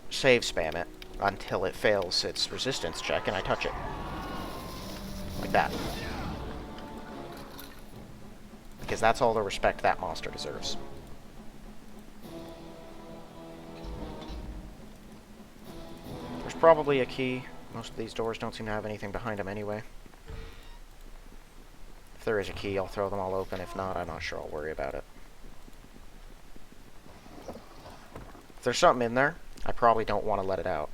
save spam it until it fails its resistance check and I touch it. Like that. Because that's all the respect that monster deserves. There's probably a key. Most of these doors don't seem to have anything behind them anyway. If there is a key, I'll throw them all open. If not, I'm not sure I'll worry about it. If there's something in there, I probably don't want to let it out.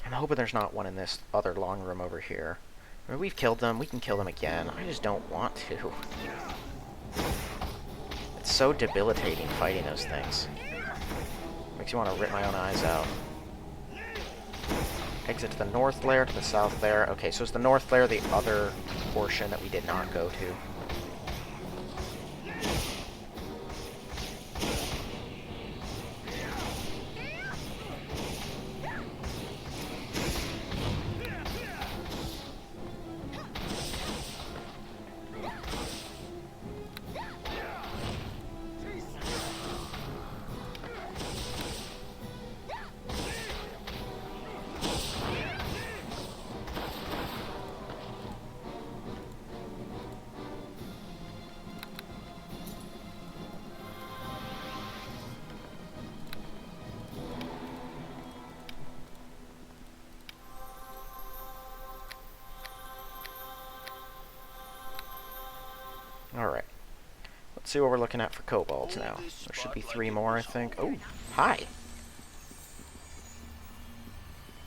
I'm hoping there's not one in this other long room over here. I mean, we've killed them. We can kill them again. I just don't want to. It's so debilitating fighting those things. Makes you want to rip my own eyes out. Exit to the north lair, to the south lair. Okay, so is the north lair the other portion that we did not go to? Alright. Let's see what we're looking at for kobolds now. There should be 3 more, I think. Oh, hi!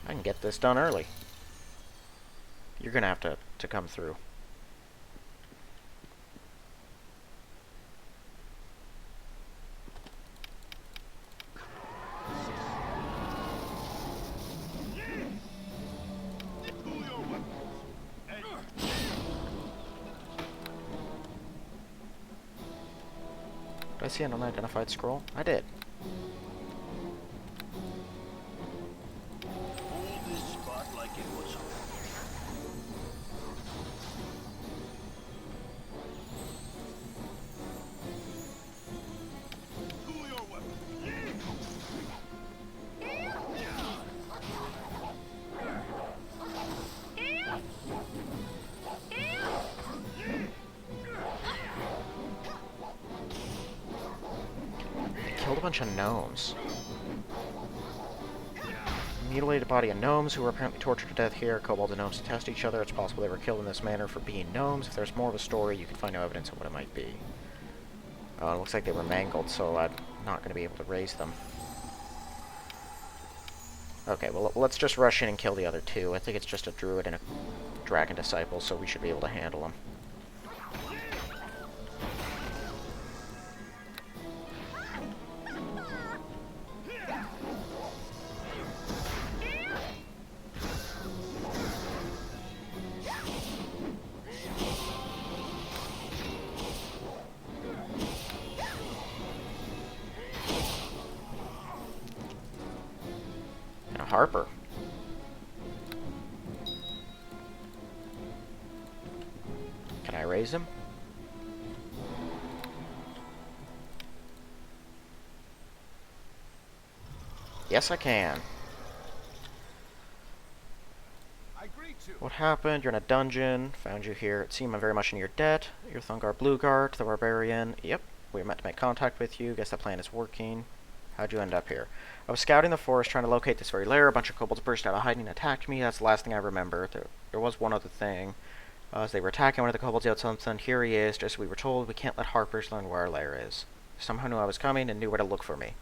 I can get this done early. You're gonna have to come through. Pull your weapons. Did I see an unidentified scroll? I did. Hold this spot like it was home. Pull your weapons. Killed a bunch of gnomes. Mutilated body of gnomes who were apparently tortured to death here. Kobolds and gnomes test each other. It's possible they were killed in this manner for being gnomes. If there's more of a story, you can find no evidence of what it might be. It looks like they were mangled, so I'm not going to be able to raise them. Okay, well, let's just rush in and kill the other 2. I think it's just a druid and a dragon disciple, so we should be able to handle them. And a harper. Can I raise him? Yes, I can. I agree to. What happened? You're in a dungeon. Found you here. It seemed I'm very much in your debt. You're Thungar Blueguard, the barbarian. Yep, we were meant to make contact with you. Guess that plan is working. How'd you end up here? I was scouting the forest trying to locate this very lair. A bunch of kobolds burst out of hiding and attacked me. That's the last thing I remember. There was one other thing. As they were attacking, one of the kobolds yelled something. Here he is, just as we were told. We can't let harpers learn where our lair is. Somehow knew I was coming and knew where to look for me.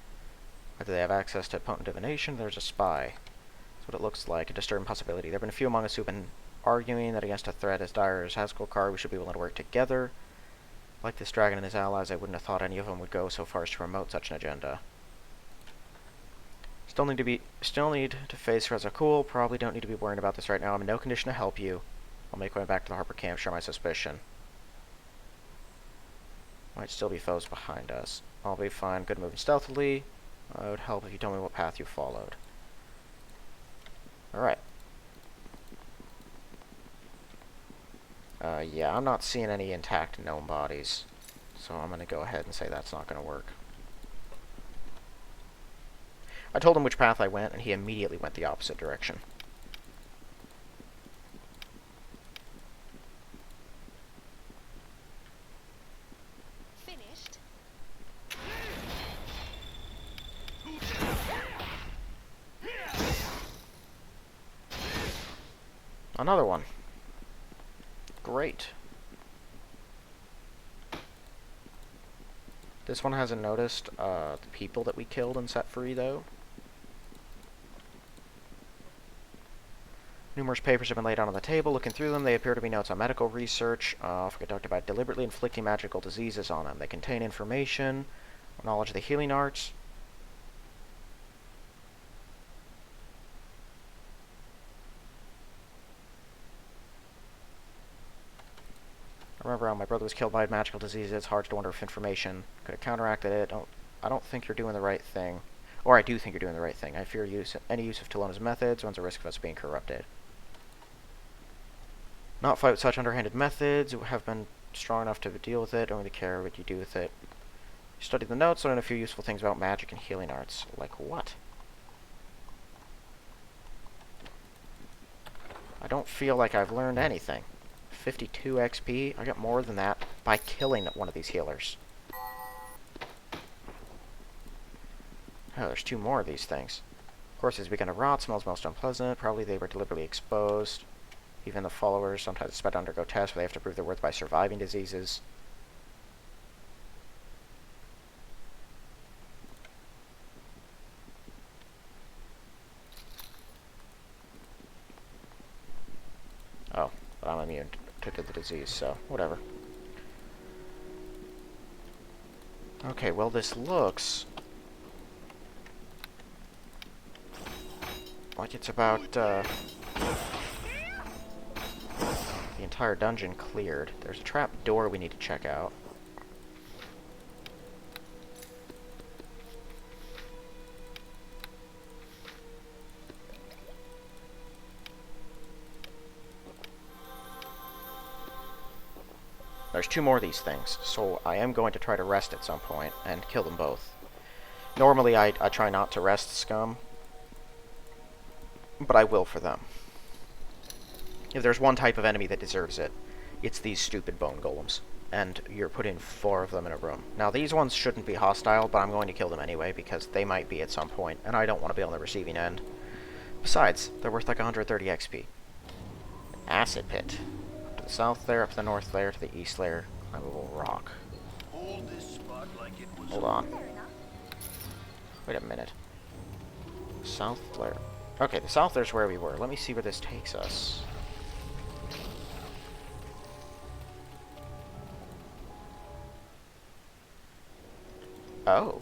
Whether they have access to potent divination, there's a spy. That's what it looks like, a disturbing possibility. There have been a few among us who've been arguing that against a threat as dire as Gra'azha'ukul, we should be willing to work together. Like this dragon and his allies, I wouldn't have thought any of them would go so far as to promote such an agenda. Still need to face Gra'azha'ukul. Probably don't need to be worrying about this right now. I'm in no condition to help you. I'll make my way back to the Harper camp, share my suspicion. Might still be foes behind us. I'll be fine. Good moving stealthily. It would help if you told me what path you followed. Alright. Yeah, I'm not seeing any intact gnome bodies. So I'm going to go ahead and say that's not going to work. I told him which path I went, and he immediately went the opposite direction. Finished. Another one. Great. This one hasn't noticed the people that we killed and set free, though. Numerous papers have been laid out on the table. Looking through them, they appear to be notes on medical research, conducted by deliberately inflicting magical diseases on them. They contain information, knowledge of the healing arts. I remember how my brother was killed by magical disease. It's hard to wonder if information could have counteracted it. I don't think you're doing the right thing. Or I do think you're doing the right thing. I fear any use of Talona's methods runs a risk of us being corrupted. Not fight with such underhanded methods. You have been strong enough to deal with it. Don't really care what you do with it. You studied the notes, learned a few useful things about magic and healing arts. Like what? I don't feel like I've learned anything. 52 XP? I got more than that by killing one of these healers. Oh, there's 2 more of these things. Of course, it's begun to rot, smells most unpleasant. Probably they were deliberately exposed. Even the followers sometimes expect to undergo tests where they have to prove their worth by surviving diseases. Oh, but I'm immune to the disease, so whatever. Okay, well, this looks like it's about the entire dungeon cleared. There's a trap door we need to check out. There's 2 more of these things, so I am going to try to rest at some point and kill them both. Normally I try not to rest scum, but I will for them. If there's one type of enemy that deserves it, it's these stupid bone golems. And you're putting 4 of them in a room. Now, these ones shouldn't be hostile, but I'm going to kill them anyway, because they might be at some point, and I don't want to be on the receiving end. Besides, they're worth like 130 XP. Acid pit. Up to the south there, up to the north there, to the east there. Climbable rock. Hold this spot like it was. Hold on. Fair enough. Wait a minute. South there. Okay, the south there's where we were. Let me see where this takes us. Oh.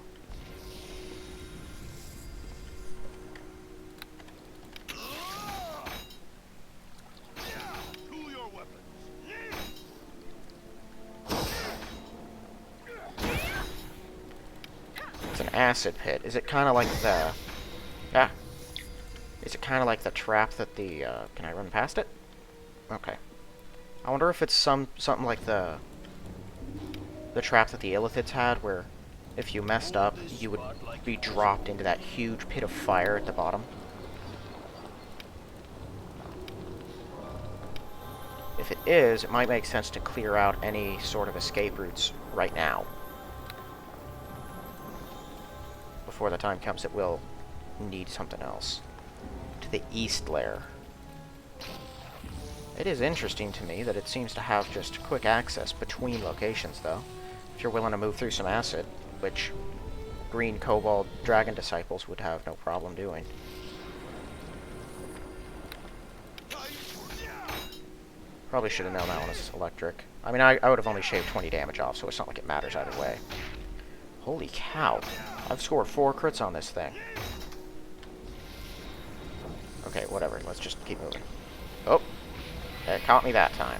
To your weapons. It's an acid pit. Is it kind of like the... Yeah. Is it kind of like the trap that the... Can I run past it? Okay. I wonder if it's something like the trap that the Illithids had, where if you messed up, you would be dropped into that huge pit of fire at the bottom. If it is, it might make sense to clear out any sort of escape routes right now. Before the time comes, it will need something else. To the east lair. It is interesting to me that it seems to have just quick access between locations, though. If you're willing to move through some acid, which green kobold dragon disciples would have no problem doing. Probably should have known that one was electric. I mean, I would have only shaved 20 damage off, so it's not like it matters either way. Holy cow. I've scored 4 crits on this thing. Okay, whatever. Let's just keep moving. Oh. It caught me that time.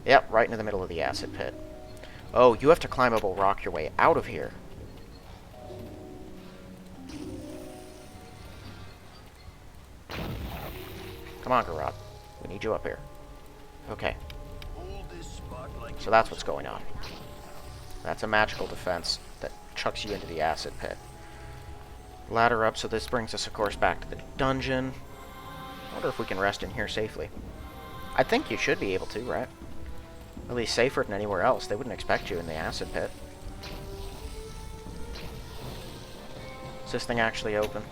Yep, right into the middle of the acid pit. Oh, you have to climbable rock your way out of here. Come on, Garot. We need you up here. Okay. So that's what's going on. That's a magical defense that chucks you into the acid pit. Ladder up, so this brings us, of course, back to the dungeon. I wonder if we can rest in here safely. I think you should be able to, right? At least safer than anywhere else. They wouldn't expect you in the acid pit. Is this thing actually open?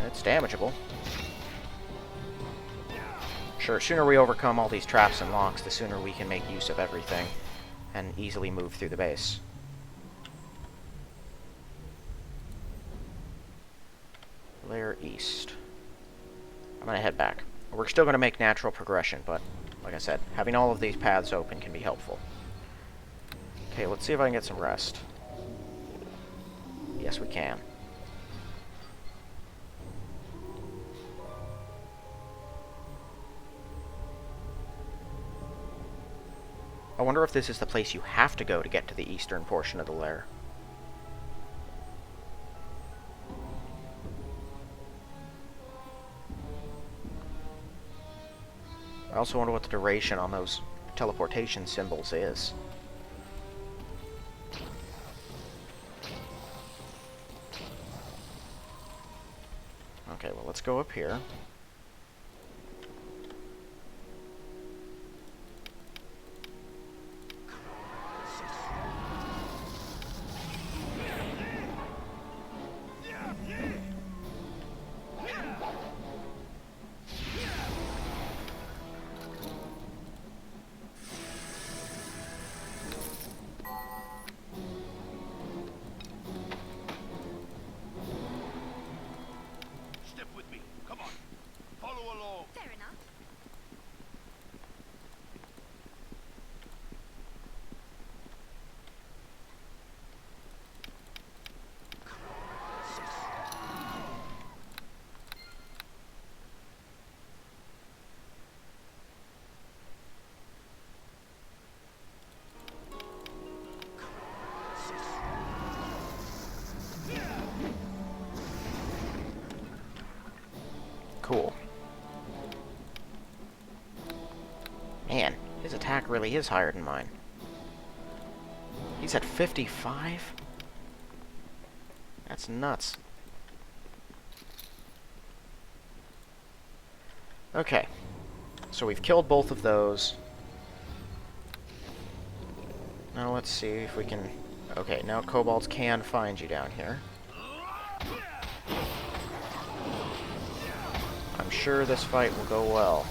It's damageable. Sure, sooner we overcome all these traps and locks, the sooner we can make use of everything and easily move through the base. Lair east. I'm gonna head back. We're still gonna make natural progression, but like I said, having all of these paths open can be helpful. Okay, let's see if I can get some rest. Yes, we can. I wonder if this is the place you have to go to get to the eastern portion of the lair. I also wonder what the duration on those teleportation symbols is. Okay, well, let's go up here. Step with me. Come on. Follow along. Fair enough. Cool. Man, his attack really is higher than mine. He's at 55? That's nuts. Okay. So we've killed both of those. Now let's see if we can... Okay, now kobolds can find you down here. I'm sure this fight will go well.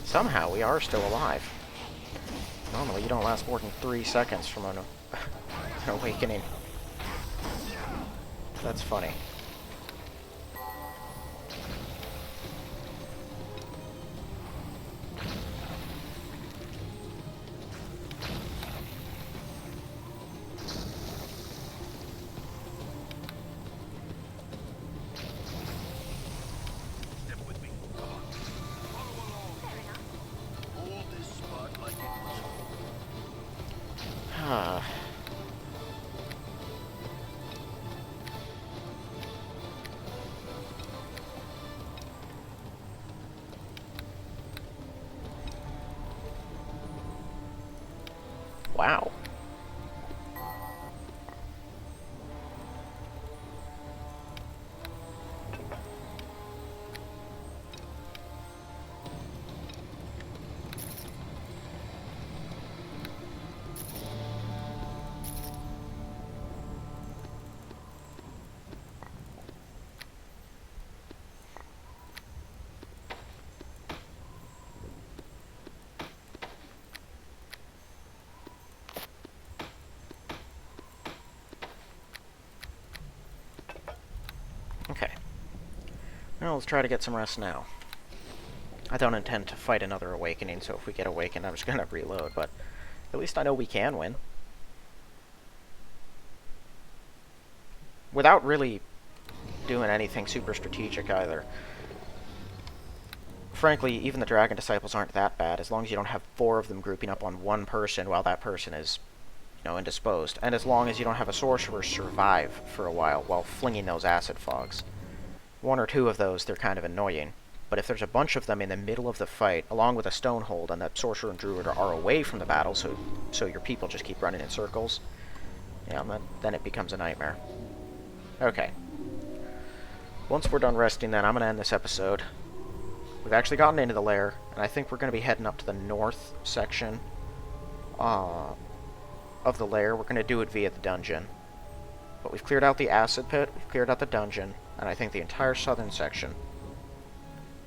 Somehow we are still alive. Normally you don't last more than 3 seconds from an awakening. That's funny. Step with me. Come on. Follow along. Fair enough. Hold this spot like it was home. Ah. Wow. Okay. Well, let's try to get some rest now. I don't intend to fight another awakening, so if we get awakened, I'm just gonna reload, but at least I know we can win. Without really doing anything super strategic either. Frankly, even the Dragon Disciples aren't that bad, as long as you don't have 4 of them grouping up on one person while that person is, you know, indisposed. And as long as you don't have a sorcerer survive for a while flinging those acid fogs. 1 or 2 of those, they're kind of annoying. But if there's a bunch of them in the middle of the fight, along with a stonehold, and the sorcerer and druid are away from the battle, so your people just keep running in circles, yeah, then it becomes a nightmare. Okay. Once we're done resting, then, I'm going to end this episode. We've actually gotten into the lair, and I think we're going to be heading up to the north section of the lair. We're going to do it via the dungeon. But we've cleared out the acid pit, we've cleared out the dungeon, and I think the entire southern section.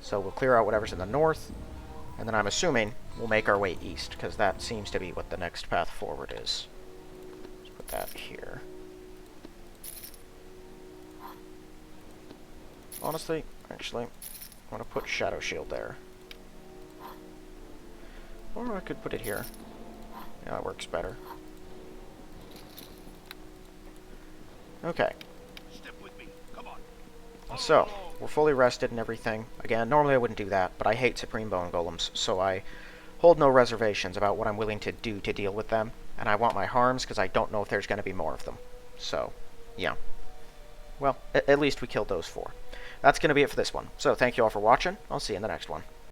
So we'll clear out whatever's in the north, and then I'm assuming we'll make our way east, because that seems to be what the next path forward is. Let's put that here. Honestly, actually, I'm going to put Shadow Shield there. Or I could put it here. Yeah, that works better. Okay. Step with me. Come on. So, we're fully rested and everything. Again, normally I wouldn't do that, but I hate Supreme Bone Golems, so I hold no reservations about what I'm willing to do to deal with them. And I want my harms, because I don't know if there's going to be more of them. So, yeah. Well, at least we killed those 4. That's going to be it for this one. So, thank you all for watching. I'll see you in the next one.